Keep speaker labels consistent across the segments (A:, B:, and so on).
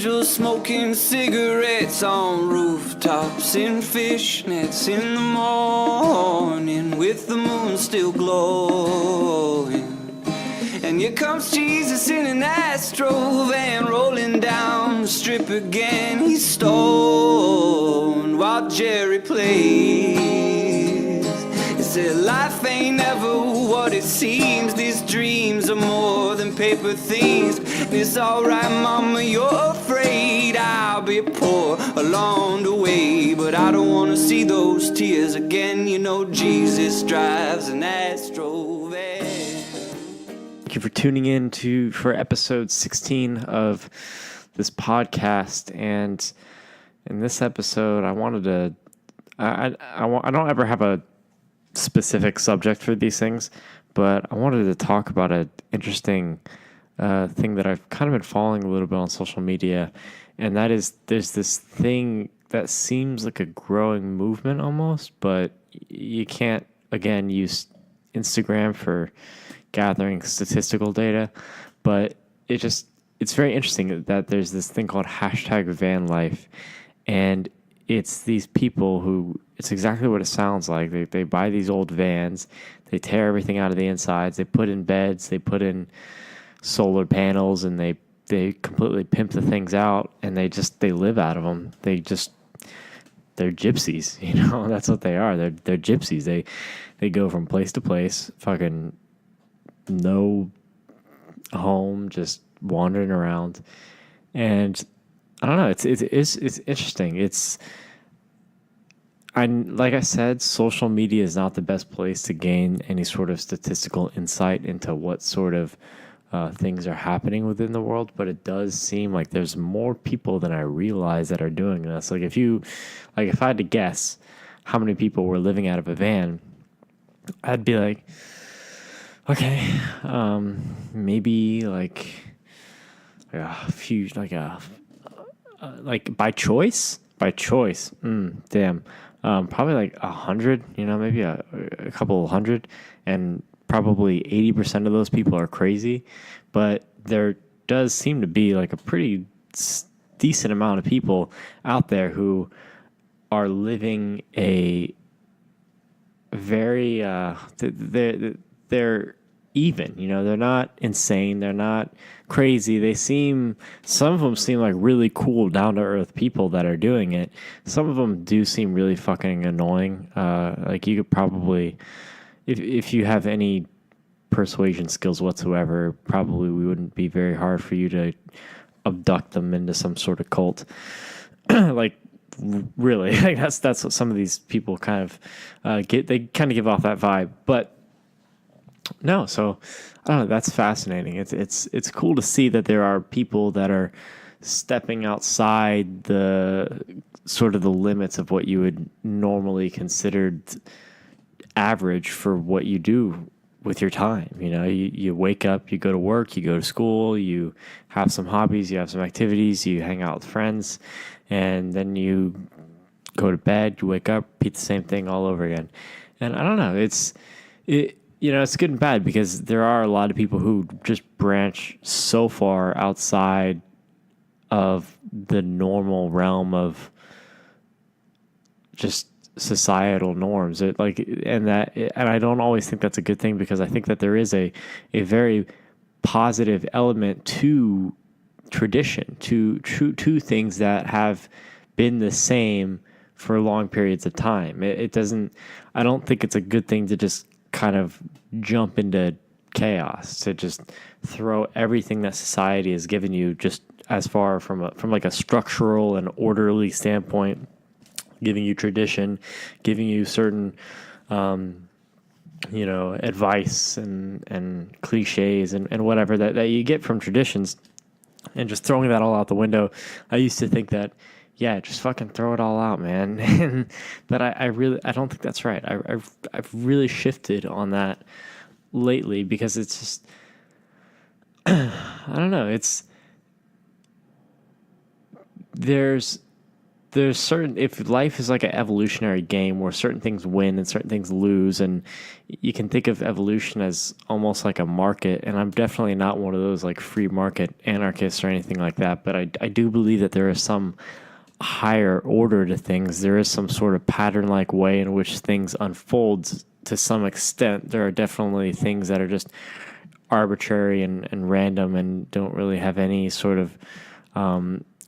A: casual smoking cigarettes on rooftops in fishnets in the morning with the moon still glowing. And here comes Jesus in an Astro van rolling down the strip again. He's stoned while Jerry plays. He said life ain't ever what it seems. These dreams are more than paper things. And it's alright mama, you're afraid I'll be poor along the way, but I don't wanna see those tears again. You know Jesus drives an Astro van.
B: Thank you for tuning in for episode 16 of this podcast. And in this episode, I wanted to, I don't ever have a specific subject for these things, but I wanted to talk about an interesting thing that I've kind of been following a little bit on social media. And that is, there's this thing that seems like a growing movement almost, but you can't, again, use Instagram for gathering statistical data, but it's very interesting that there's this thing called #vanlife, and it's these people who, it's exactly what it sounds like. They buy these old vans, they tear everything out of the insides, they put in beds, they put in solar panels, and they completely pimp the things out, and they live out of them. They're gypsies, you know. That's what they are. They're gypsies. They go from place to place, fucking no home, just wandering around. And I don't know, it's interesting. Like I said, social media is not the best place to gain any sort of statistical insight into what sort of things are happening within the world, but it does seem like there's more people than I realize that are doing this. Like if I had to guess how many people were living out of a van, I'd be like, okay, maybe like a few, like by choice, damn, probably like 100, you know, maybe a couple hundred, and probably 80% of those people are crazy, but there does seem to be like a pretty decent amount of people out there who are living a very, they're even, you know, they're not insane, they're not crazy. Some of them seem like really cool, down to earth people that are doing it. Some of them do seem really fucking annoying. Like you could probably, if you have any persuasion skills whatsoever, probably we wouldn't be very hard for you to abduct them into some sort of cult. Like really, like that's what some of these people kind of get. They kind of give off that vibe, but. No, so I don't know. That's fascinating. It's cool to see that there are people that are stepping outside the sort of the limits of what you would normally considered average for what you do with your time. You know, you wake up, you go to work, you go to school, you have some hobbies, you have some activities, you hang out with friends, and then you go to bed, you wake up, repeat the same thing all over again. And I don't know. You know, it's good and bad because there are a lot of people who just branch so far outside of the normal realm of just societal norms. And I don't always think that's a good thing, because I think that there is a very positive element to tradition, to things that have been the same for long periods of time. I don't think it's a good thing to just kind of jump into chaos, to just throw everything that society has given you just as far from like a structural and orderly standpoint, giving you tradition, giving you certain advice and cliches and whatever that you get from traditions, and just throwing that all out the window. I used to think that, yeah, just fucking throw it all out, man. But I don't think that's right. I've really shifted on that lately, because it's just, I don't know. There's there's certain, if life is like an evolutionary game where certain things win and certain things lose, and you can think of evolution as almost like a market, and I'm definitely not one of those like free market anarchists or anything like that, but I do believe that there is some higher order to things. There is some sort of pattern like way in which things unfold to some extent. There are definitely things that are just arbitrary and random and don't really have any sort of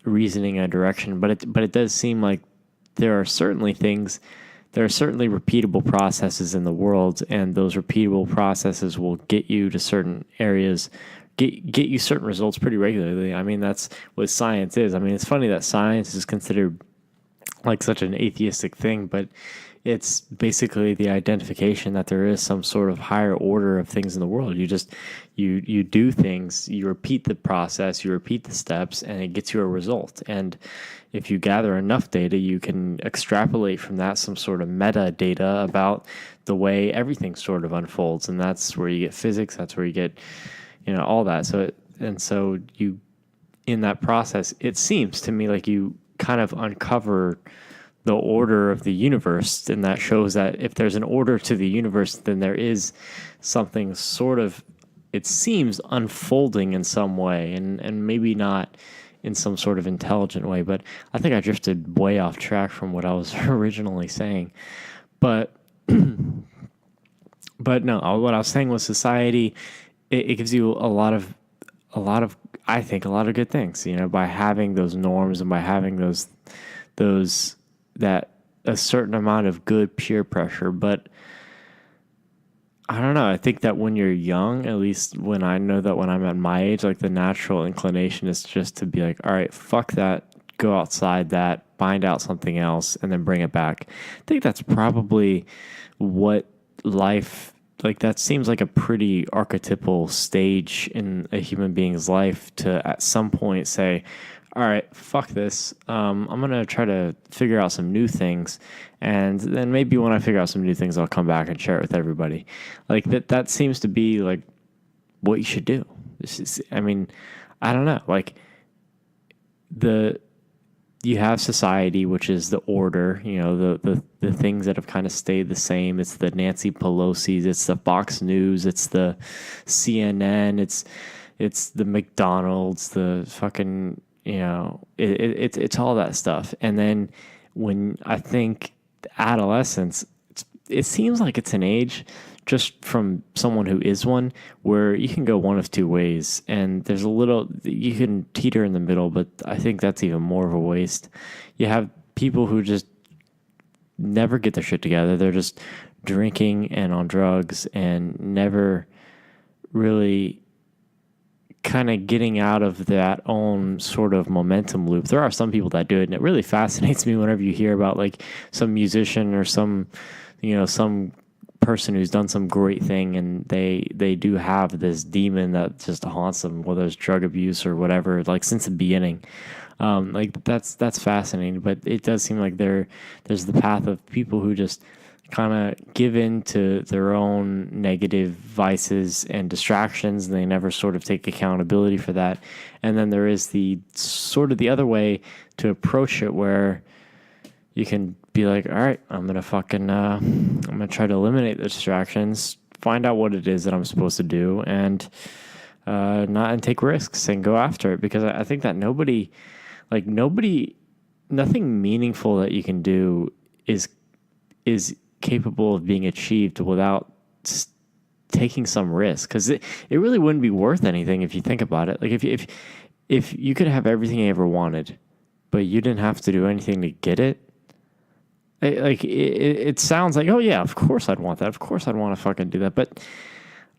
B: reasoning or direction. But it does seem like there are certainly things, there are certainly repeatable processes in the world, and those repeatable processes will get you to certain areas, get you certain results pretty regularly. I mean, that's what science is. I mean, it's funny that science is considered like such an atheistic thing, but it's basically the identification that there is some sort of higher order of things in the world. You just you do things, you repeat the process, you repeat the steps, and it gets you a result. And if you gather enough data, you can extrapolate from that some sort of metadata about the way everything sort of unfolds. And that's where you get physics, that's where you get, all that. So you, in that process, it seems to me like you kind of uncover the order of the universe, and that shows that if there's an order to the universe, then there is something sort of, it seems, unfolding in some way, and maybe not in some sort of intelligent way. But I think I drifted way off track from what I was originally saying. But no, what I was saying was society, it gives you a lot of I think a lot of good things, by having those norms and by having those that a certain amount of good peer pressure. But I don't know. I think that when you're young, at least when I know that when I'm at my age, like the natural inclination is just to be like, all right, fuck that, go outside that, find out something else, and then bring it back. I think that's probably what life, like that seems like a pretty archetypal stage in a human being's life, to at some point say, all right, fuck this. I'm going to try to figure out some new things. And then maybe when I figure out some new things, I'll come back and share it with everybody. Like that seems to be like what you should do. I mean, I don't know. Like you have society, which is the order, the things that have kind of stayed the same. It's the Nancy Pelosi's, it's the Fox News, it's the CNN, it's the McDonald's, the fucking, it's all that stuff. And then when I think adolescence, it seems like it's an age, just from someone who is one, where you can go one of two ways, and there's you can teeter in the middle, but I think that's even more of a waste. You have people who just never get their shit together. They're just drinking and on drugs and never really kind of getting out of that own sort of momentum loop. There are some people that do it, and it really fascinates me whenever you hear about like some musician or some person who's done some great thing, and they do have this demon that just haunts them, whether it's drug abuse or whatever, like since the beginning. Like that's fascinating, but it does seem like there's the path of people who just kind of give in to their own negative vices and distractions, and they never sort of take accountability for that. And then there is the sort of the other way to approach it, where you can be like, all right, I'm gonna try to eliminate the distractions, find out what it is that I'm supposed to do, and take risks and go after it. Because I think that nothing meaningful that you can do is capable of being achieved without taking some risk. Because it really wouldn't be worth anything if you think about it. Like if you could have everything you ever wanted, but you didn't have to do anything to get it. It sounds like, oh yeah, of course I'd want that. Of course I'd want to fucking do that. But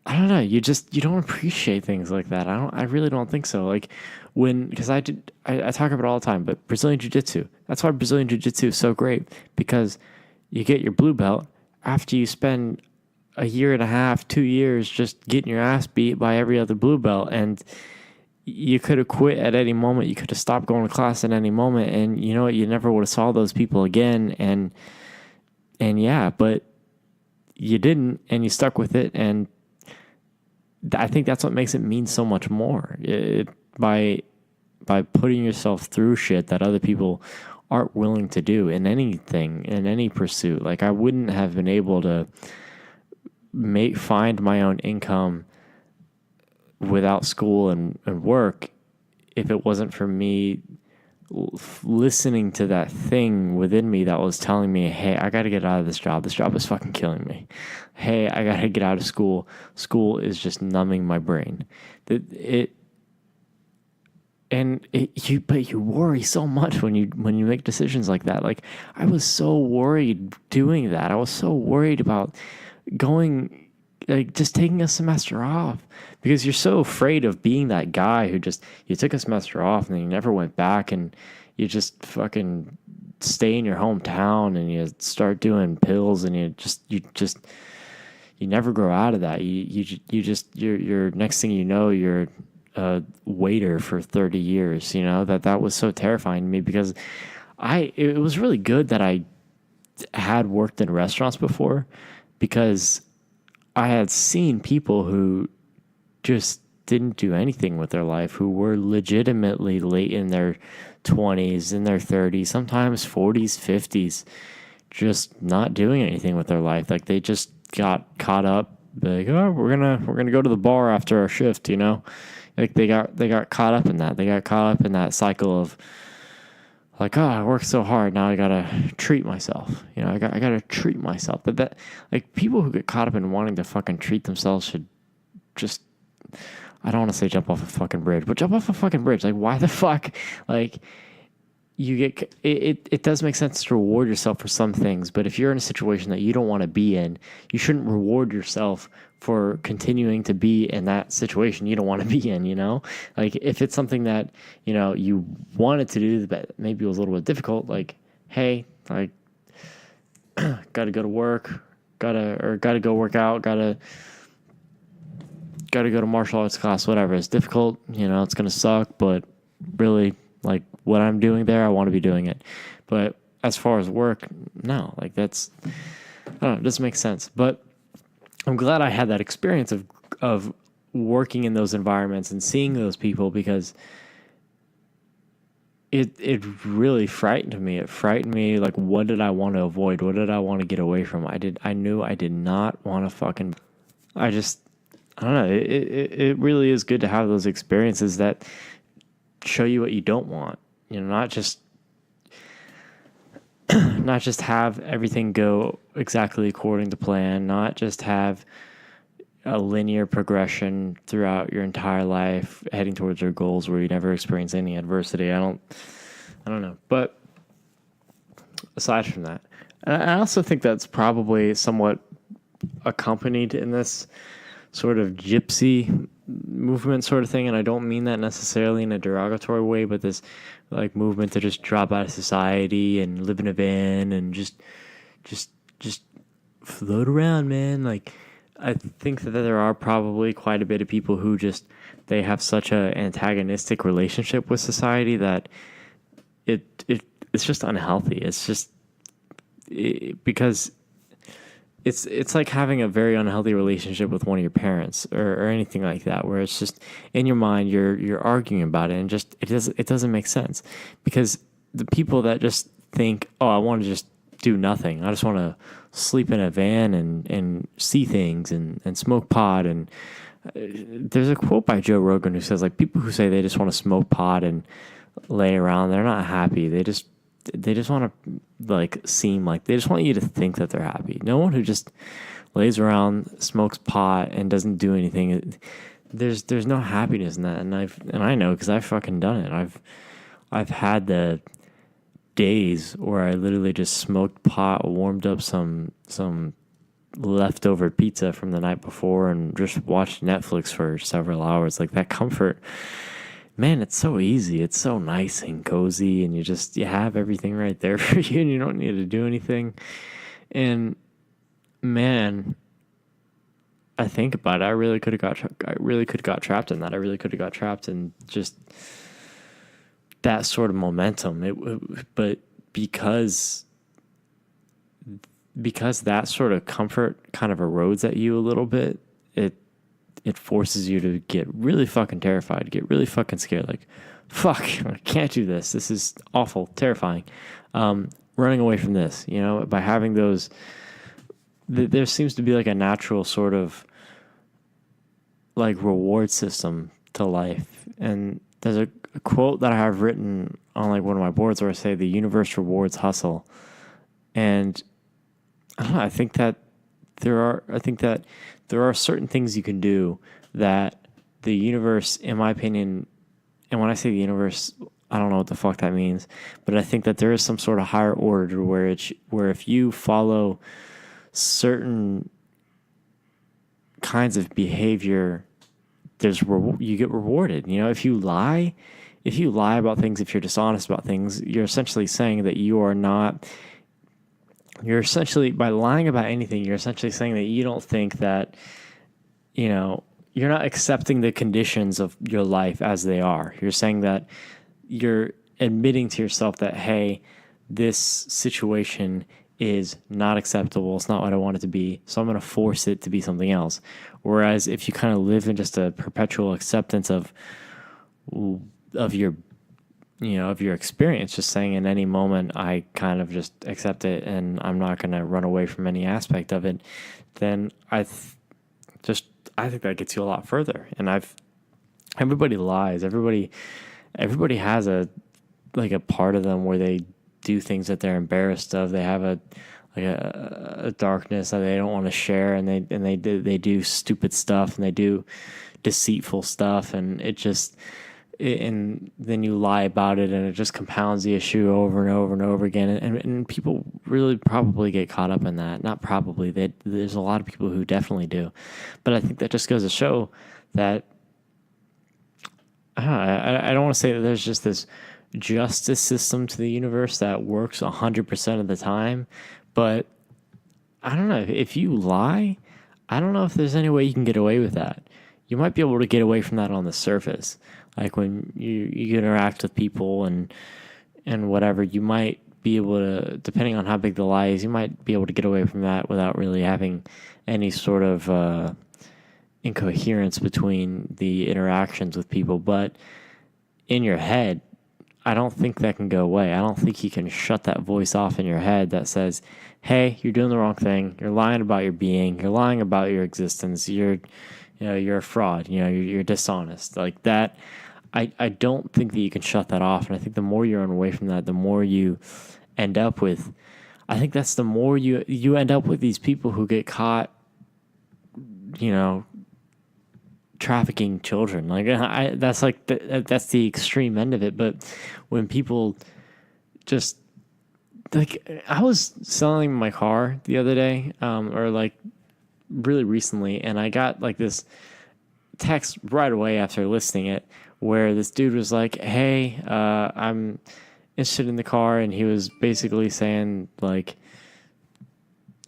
B: I don't know. You don't appreciate things like that. I really don't think so. Like because I talk about it all the time, but Brazilian Jiu-Jitsu, that's why Brazilian Jiu-Jitsu is so great, because you get your blue belt after you spend a year and a half, 2 years just getting your ass beat by every other blue belt. And you could have quit at any moment. You could have stopped going to class at any moment. And you know what? You never would have saw those people again. And yeah, but you didn't, and you stuck with it. And I think that's what makes it mean so much more. By putting yourself through shit that other people aren't willing to do in anything, in any pursuit. Like, I wouldn't have been able to find my own income without school and work if it wasn't for me listening to that thing within me that was telling me, hey, I got to get out of this job. This job is fucking killing me. Hey, I got to get out of school. School is just numbing my brain. But you worry so much when you make decisions like that. Like, I was so worried doing that. I was so worried about going, like, just taking a semester off, because you're so afraid of being that guy who just, you took a semester off and then you never went back, and you just fucking stay in your hometown and you start doing pills, and you never grow out of that. You're next thing you know, you're a waiter for 30 years. That was so terrifying to me, because it was really good that I had worked in restaurants before, because I had seen people who just didn't do anything with their life, who were legitimately late in their 20s, in their 30s, sometimes 40s, 50s, just not doing anything with their life. Like, they just got caught up, like, oh, we're gonna go to the bar after our shift, Like, they got caught up in that. They got caught up in that cycle of, like, oh, I worked so hard, now I gotta treat myself. I gotta treat myself. But that, like, people who get caught up in wanting to fucking treat themselves should just, I don't want to say jump off a fucking bridge, but jump off a fucking bridge. Like, why the fuck? Like, it does make sense to reward yourself for some things, but if you're in a situation that you don't want to be in, you shouldn't reward yourself for continuing to be in that situation you don't want to be in. Like, if it's something that you wanted to do but maybe it was a little bit difficult, like, hey, like, gotta go to work, gotta go work out, gotta go to martial arts class, whatever. It's difficult, it's gonna suck, but really, like, what I'm doing there, I want to be doing it. But as far as work, no, like, that's, I don't know, it doesn't make sense. But I'm glad I had that experience of working in those environments and seeing those people, because it really frightened me. It frightened me. Like, what did I want to avoid? What did I want to get away from? I knew I did not want to fucking, I don't know. It really is good to have those experiences that show you what you don't want. Not just have everything go exactly according to plan, not just have a linear progression throughout your entire life heading towards your goals where you never experience any adversity. I don't know. But aside from that, I also think that's probably somewhat accompanied in this sort of gypsy movement sort of thing, and I don't mean that necessarily in a derogatory way, but this, like, movement to just drop out of society and live in a van and just float around, man. Like, I think that there are probably quite a bit of people who just, they have such a antagonistic relationship with society that it's just unhealthy. It's just because it's like having a very unhealthy relationship with one of your parents or anything like that, where it's just in your mind you're arguing about it, and just it doesn't make sense, because the people that just think, oh, I want to just do nothing, I just want to sleep in a van and see things and smoke pot, and there's a quote by Joe Rogan who says, like, people who say they just want to smoke pot and lay around, they're not happy. They just want to, like, seem like, they just want you to think that they're happy. No one who just lays around, smokes pot, and doesn't do anything, there's no happiness in that. And I know, because I've fucking done it. I've had the days where I literally just smoked pot, warmed up some leftover pizza from the night before, and just watched Netflix for several hours. Like, that comfort, man, it's so easy. It's so nice and cozy, and you have everything right there for you, and you don't need to do anything. And, man, I think about it, I really could have got trapped in that. I really could have got trapped in just that sort of momentum. But because that sort of comfort kind of erodes at you a little bit, it forces you to get really fucking terrified, get really fucking scared. Like, fuck, I can't do this. This is awful, terrifying. running away from this, by having those, there seems to be like a natural sort of like reward system to life. And there's a quote that I have written on like one of my boards where I say the universe rewards hustle. And I don't know, I think that there are certain things you can do that the universe, in my opinion, and when I say the universe, I don't know what the fuck that means, but I think that there is some sort of higher order where if you follow certain kinds of behavior, you get rewarded. If you lie about things, if you're dishonest about things, you're essentially saying that you're essentially, by lying about anything, you're essentially saying that you don't think that, you're not accepting the conditions of your life as they are. You're saying that you're admitting to yourself that, hey, this situation is not acceptable. It's not what I want it to be. So I'm going to force it to be something else. Whereas if you kind of live in just a perpetual acceptance of your experience, just saying in any moment, I kind of just accept it and I'm not going to run away from any aspect of it, then I think that gets you a lot further. And everybody lies. Everybody has a part of them where they do things that they're embarrassed of. They have a darkness that they don't want to share, and they do stupid stuff, and they do deceitful stuff, and and then you lie about it, and it just compounds the issue over and over and over again. And people really probably get caught up in that. Not probably. There's a lot of people who definitely do. But I think that just goes to show that I don't want to say that there's just this justice system to the universe that works 100% of the time. But I don't know. If you lie, I don't know if there's any way you can get away with that. You might be able to get away from that on the surface. Like when you interact with people and whatever, you might be able to, depending on how big the lie is, you might be able to get away from that without really having any sort of incoherence between the interactions with people. But in your head, I don't think that can go away. I don't think you can shut that voice off in your head that says, hey, you're doing the wrong thing. You're lying about your being. You're lying about your existence. You're a fraud. You're dishonest. Like that. I don't think that you can shut that off. And I think the more you run away from that, the more you end up with, I think that's the more you end up with these people who get caught, trafficking children. Like that's the extreme end of it. But when people just, like, I was selling my car the other day, or like really recently, and I got like this text right away after listing it where this dude was like, hey, I'm interested in the car, and he was basically saying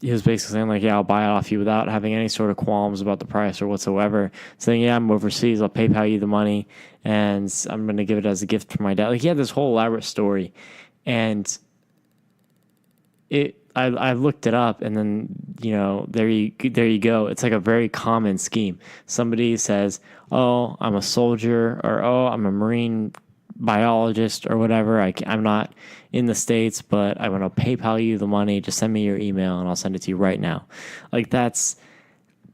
B: yeah, I'll buy it off you without having any sort of qualms about the price or whatsoever, saying, yeah, I'm overseas, I'll PayPal you the money and I'm going to give it as a gift for my dad. Like, he had this whole elaborate story, and I looked it up, and then, there you go. It's like a very common scheme. Somebody says, oh, I'm a soldier, or, oh, I'm a Marine biologist or whatever. I'm not in the States, but I'm going to PayPal you the money. Just send me your email and I'll send it to you right now. Like that's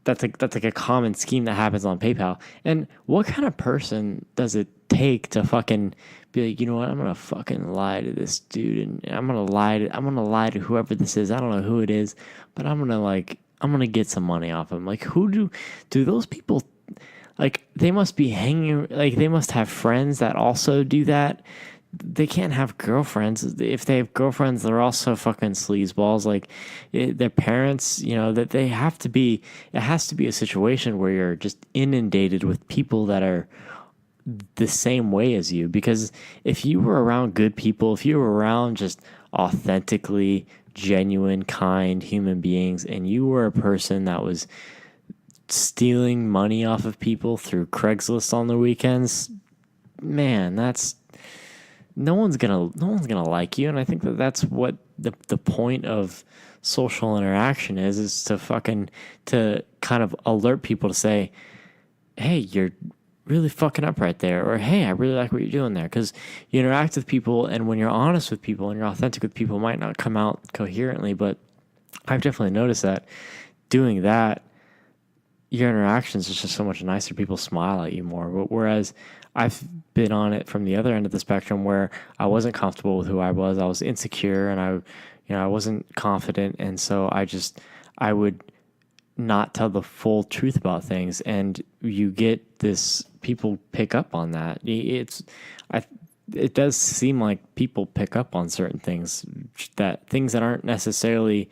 B: like a common scheme that happens on PayPal. And what kind of person does it take to fucking be like, you know what, I'm gonna fucking lie to this dude, and I'm gonna lie to whoever this is. I don't know who it is, but I'm gonna get some money off him. Like, who do those people, like, they must be hanging, like, they must have friends that also do that. They can't have girlfriends. If they have girlfriends, they're also fucking sleazeballs. Like, their parents, that they have to be, it has to be a situation where you're just inundated with people that are the same way as you. Because if you were around good people, if you were around just authentically genuine, kind human beings, and you were a person that was stealing money off of people through Craigslist on the weekends, man, no one's gonna like you. And I think that's what the point of social interaction is to kind of alert people to say, hey, really fucking up right there, or hey, I really like what you're doing there, because you interact with people, and when you're honest with people and you're authentic with people, it might not come out coherently, but I've definitely noticed that doing that, your interactions is just so much nicer. People smile at you more. Whereas I've been on it from the other end of the spectrum where I wasn't comfortable with who I was insecure, and I wasn't confident, and so I would not tell the full truth about things, and you get this, people pick up on that. It does seem like people pick up on certain things that aren't necessarily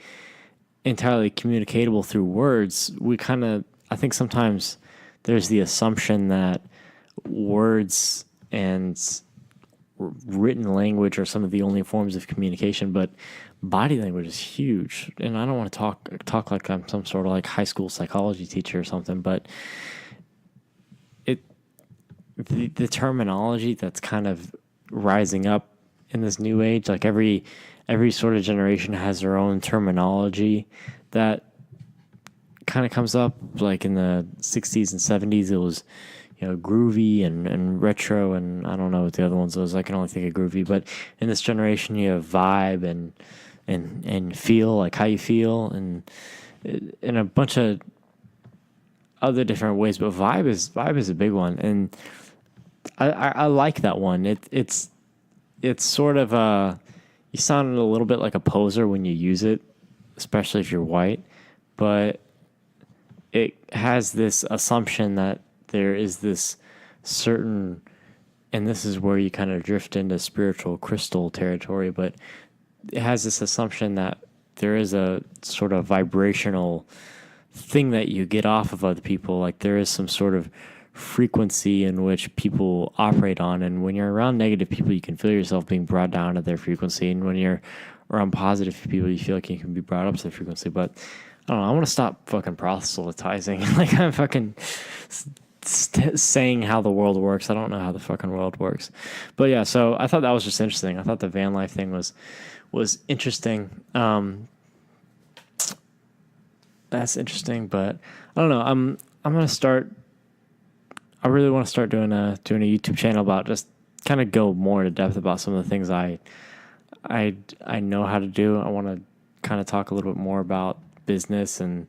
B: entirely communicatable through words. I think sometimes there's the assumption that words and written language are some of the only forms of communication, but body language is huge. And I don't want to talk like I'm some sort of like high school psychology teacher or something, but the terminology that's kind of rising up in this new age, like every sort of generation has their own terminology that kind of comes up. Like in the 60s and 70s, it was, groovy and retro, and I don't know what the other ones was. I can only think of groovy. But in this generation, you have vibe and feel, like how you feel, and in a bunch of other different ways. But vibe is a big one, and I like that one. It's sort of you sound a little bit like a poser when you use it, especially if you're white, but it has this assumption that there is this certain, and this is where you kind of drift into spiritual crystal territory, but it has this assumption that there is a sort of vibrational thing that you get off of other people. Like there is some sort of frequency in which people operate on, and when you're around negative people, you can feel yourself being brought down to their frequency, and when you're around positive people, you feel like you can be brought up to their frequency. But I don't know, I want to stop fucking proselytizing. Like I'm fucking saying how the world works. I don't know how the fucking world works. But yeah, so I thought that was just interesting. I thought the van life thing was interesting. That's interesting, but I don't know. I'm gonna start. I really want to start doing a YouTube channel about just kind of go more into depth about some of the things I know how to do. I want to kind of talk a little bit more about business and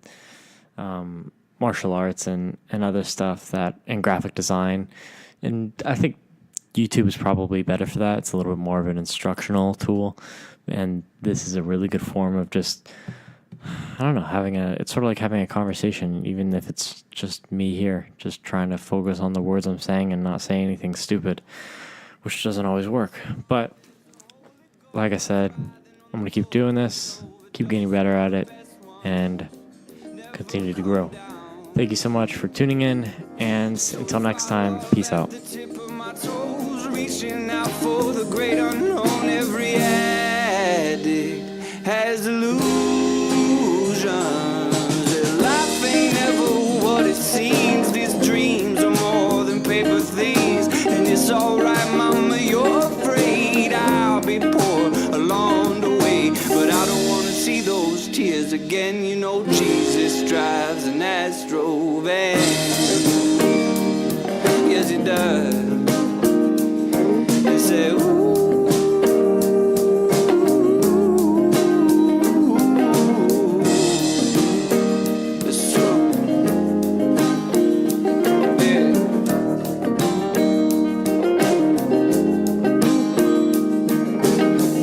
B: martial arts and other stuff and graphic design. And I think YouTube is probably better for that. It's a little bit more of an instructional tool. And this is a really good form of just, I don't know, it's sort of like having a conversation, even if it's just me here, just trying to focus on the words I'm saying and not say anything stupid, which doesn't always work. But like I said, I'm going to keep doing this, keep getting better at it, and continue to grow. Thank you so much for tuning in, and until next time, peace out.
A: The tip of my toes, reaching out for the great unknown. Every addict has illusions. That life ain't ever what it seems. These dreams are more than paper things. And it's alright, mama, you're afraid I'll be poor along the way. But I don't wanna see those tears again. You know Jesus drives an Astro van. Yes, he does. They say, ooh. It's true. Yeah.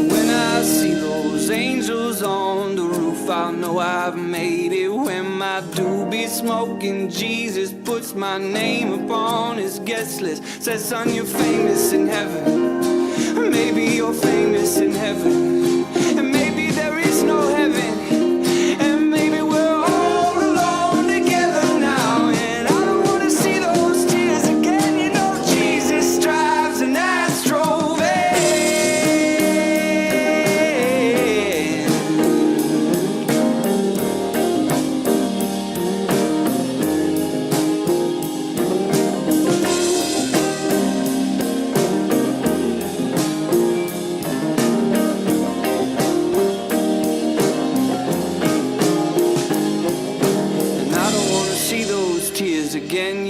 A: When I see those angels on the roof, I'll know I've made it. When my doobie smoking, Jesus puts my name upon his guest list. Says, son, you're famous in heaven. Maybe you're famous in heaven. And maybe there is no heaven. And maybe we're all alone together now. And I don't want to see those tears again. You know Jesus drives an Astro van. And I don't want to see those tears again.